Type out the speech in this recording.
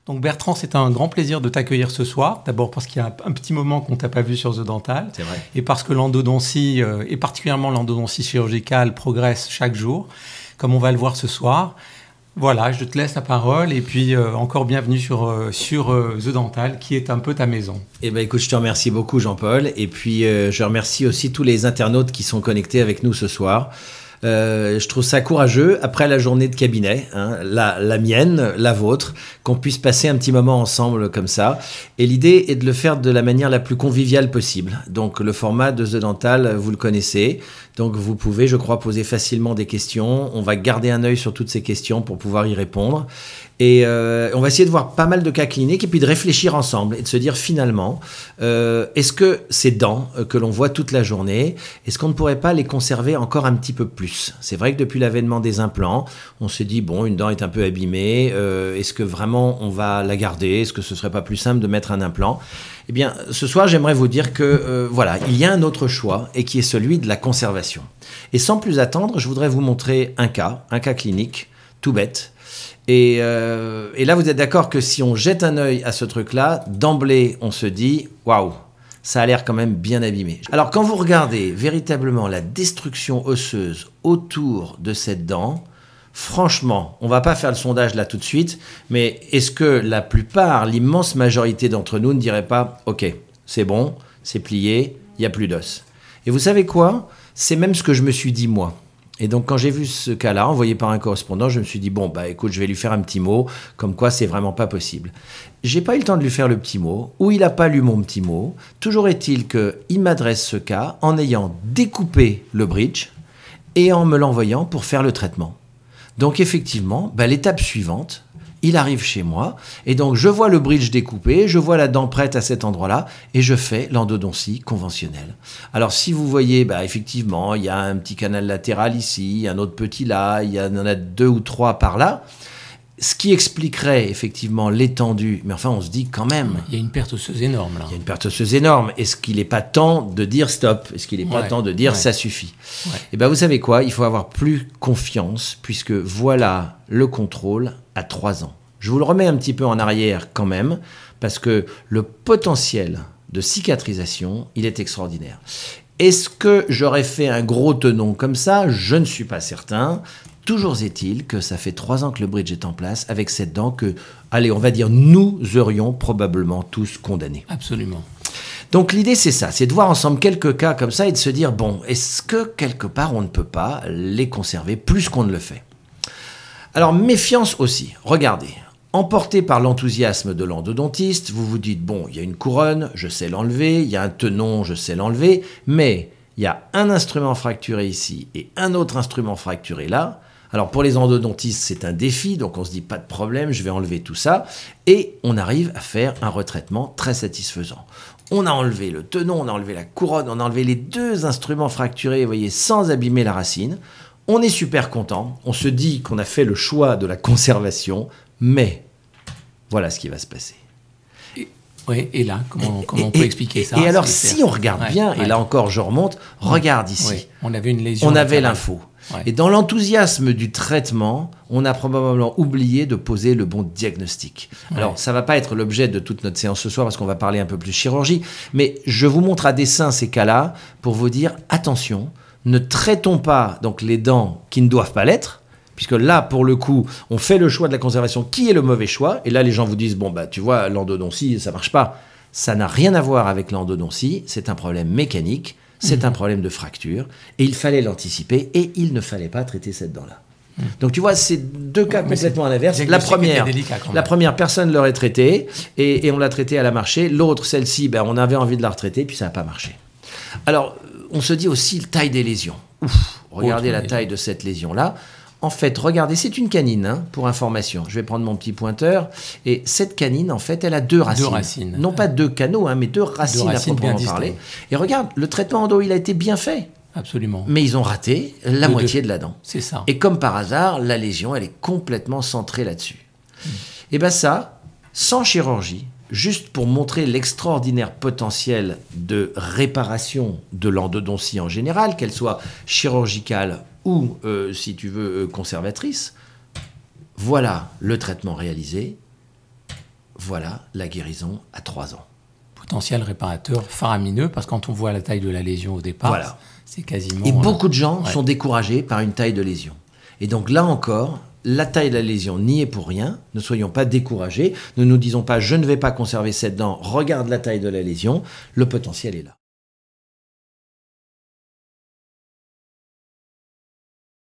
Donc Bertrand, c'est un grand plaisir de t'accueillir ce soir. D'abord parce qu'il y a un petit moment qu'on t'a pas vu sur The Dental. C'est vrai. Et parce que l'endodontie, et particulièrement l'endodontie chirurgicale, progresse chaque jour, comme on va le voir ce soir. Voilà, je te laisse la parole et puis encore bienvenue sur The Dental, qui est un peu ta maison. Eh ben, écoute, je te remercie beaucoup, Jean-Paul. Et puis, je remercie aussi tous les internautes qui sont connectés avec nous ce soir. Je trouve ça courageux, après la journée de cabinet, hein, la mienne, la vôtre, qu'on puisse passer un petit moment ensemble comme ça. Et l'idée est de le faire de la manière la plus conviviale possible. Donc le format de The Dental, vous le connaissez. Donc vous pouvez, je crois, poser facilement des questions. On va garder un œil sur toutes ces questions pour pouvoir y répondre. Et on va essayer de voir pas mal de cas cliniques et puis de réfléchir ensemble et de se dire finalement, est-ce que ces dents que l'on voit toute la journée, est-ce qu'on ne pourrait pas les conserver encore un petit peu plus? C'est vrai que depuis l'avènement des implants, on se dit, bon, une dent est un peu abîmée, est-ce que vraiment on va la garder? Est-ce que ce ne serait pas plus simple de mettre un implant? Eh bien, ce soir, j'aimerais vous dire que, voilà, il y a un autre choix et qui est celui de la conservation. Et sans plus attendre, je voudrais vous montrer un cas clinique, tout bête. Et là, vous êtes d'accord que si on jette un œil à ce truc-là, d'emblée, on se dit « Waouh, ça a l'air quand même bien abîmé ». Alors, quand vous regardez véritablement la destruction osseuse autour de cette dent, franchement, on ne va pas faire le sondage là tout de suite, mais est-ce que la plupart, l'immense majorité d'entre nous ne dirait pas « Ok, c'est bon, c'est plié, il n'y a plus d'os ». Et vous savez quoi? C'est même ce que je me suis dit moi. Et donc, quand j'ai vu ce cas-là, envoyé par un correspondant, je me suis dit, bon, bah écoute, je vais lui faire un petit mot, comme quoi c'est vraiment pas possible. J'ai pas eu le temps de lui faire le petit mot, ou il a pas lu mon petit mot. Toujours est-il qu'il m'adresse ce cas en ayant découpé le bridge et en me l'envoyant pour faire le traitement. Donc, effectivement, bah, l'étape suivante, il arrive chez moi, et donc je vois le bridge découpé, je vois la dent prête à cet endroit-là, et je fais l'endodontie conventionnelle. Alors si vous voyez, bah, effectivement, il y a un petit canal latéral ici, un autre petit là, il y en a 2 ou 3 par là, ce qui expliquerait effectivement l'étendue, mais enfin on se dit quand même... Il y a une perte osseuse énorme là. Il y a une perte osseuse énorme. Est-ce qu'il n'est pas temps de dire stop? Est-ce qu'il n'est pas temps de dire ça suffit? Et bien vous savez quoi? Il faut avoir plus confiance, puisque voilà le contrôle à 3 ans. Je vous le remets un petit peu en arrière quand même, parce que le potentiel de cicatrisation, il est extraordinaire. Est-ce que j'aurais fait un gros tenon comme ça? Je ne suis pas certain. Toujours est-il que ça fait 3 ans que le bridge est en place avec cette dent que, allez, on va dire, nous aurions probablement tous condamné. Absolument. Donc l'idée, c'est ça, c'est de voir ensemble quelques cas comme ça et de se dire, bon, est-ce que quelque part on ne peut pas les conserver plus qu'on ne le fait? Alors méfiance aussi, regardez. Emporté par l'enthousiasme de l'endodontiste, vous vous dites, bon, il y a une couronne, je sais l'enlever, il y a un tenon, je sais l'enlever, mais il y a un instrument fracturé ici et un autre instrument fracturé là. Alors pour les endodontistes, c'est un défi, donc on se dit, pas de problème, je vais enlever tout ça, et on arrive à faire un retraitement très satisfaisant. On a enlevé le tenon, on a enlevé la couronne, on a enlevé les 2 instruments fracturés, vous voyez, sans abîmer la racine. On est super content, on se dit qu'on a fait le choix de la conservation, mais voilà ce qui va se passer. Oui, et là, comment on peut expliquer ça? Et alors, si on regarde bien, et là encore je remonte, regarde ici. Oui. On avait une lésion. On avait l'info. Ouais. Et dans l'enthousiasme du traitement, on a probablement oublié de poser le bon diagnostic. Alors, ça ne va pas être l'objet de toute notre séance ce soir parce qu'on va parler un peu plus chirurgie, mais je vous montre à dessein ces cas-là pour vous dire, attention, ne traitons pas donc, les dents qui ne doivent pas l'être, puisque là, pour le coup, on fait le choix de la conservation qui est le mauvais choix, et là, les gens vous disent, bon, bah, tu vois, l'endodontie, ça ne marche pas. Ça n'a rien à voir avec l'endodontie, c'est un problème mécanique, c'est un problème de fracture, et il fallait l'anticiper, et il ne fallait pas traiter cette dent-là. Donc tu vois, c'est 2 cas complètement à l'inverse. La première, personne l'aurait traitée, et on l'a traitée, elle a marché. L'autre, celle-ci, ben, on avait envie de la retraiter, puis ça n'a pas marché. Alors, on se dit aussi la taille des lésions. Ouf, regardez la taille de cette lésion-là. En fait, regardez, c'est une canine, hein, pour information. Je vais prendre mon petit pointeur. Et cette canine, en fait, elle a 2 racines. 2 racines. Non pas 2 canaux, hein, mais 2 racines à proprement parler. Et regarde, le traitement endo, il a été bien fait. Absolument. Mais ils ont raté la moitié de la dent. C'est ça. Et comme par hasard, la lésion, elle est complètement centrée là-dessus. Et bien ça, sans chirurgie, juste pour montrer l'extraordinaire potentiel de réparation de l'endodontie en général, qu'elle soit chirurgicale ou, si tu veux, conservatrice, voilà le traitement réalisé. voilà la guérison à 3 ans. Potentiel réparateur faramineux, parce que quand on voit la taille de la lésion au départ, Voilà. c'est quasiment... Et beaucoup de gens ouais. sont découragés par une taille de lésion. Et donc là encore, la taille de la lésion n'y est pour rien. Ne soyons pas découragés. Ne nous disons pas « je ne vais pas conserver cette dent, regarde la taille de la lésion ». Le potentiel est là.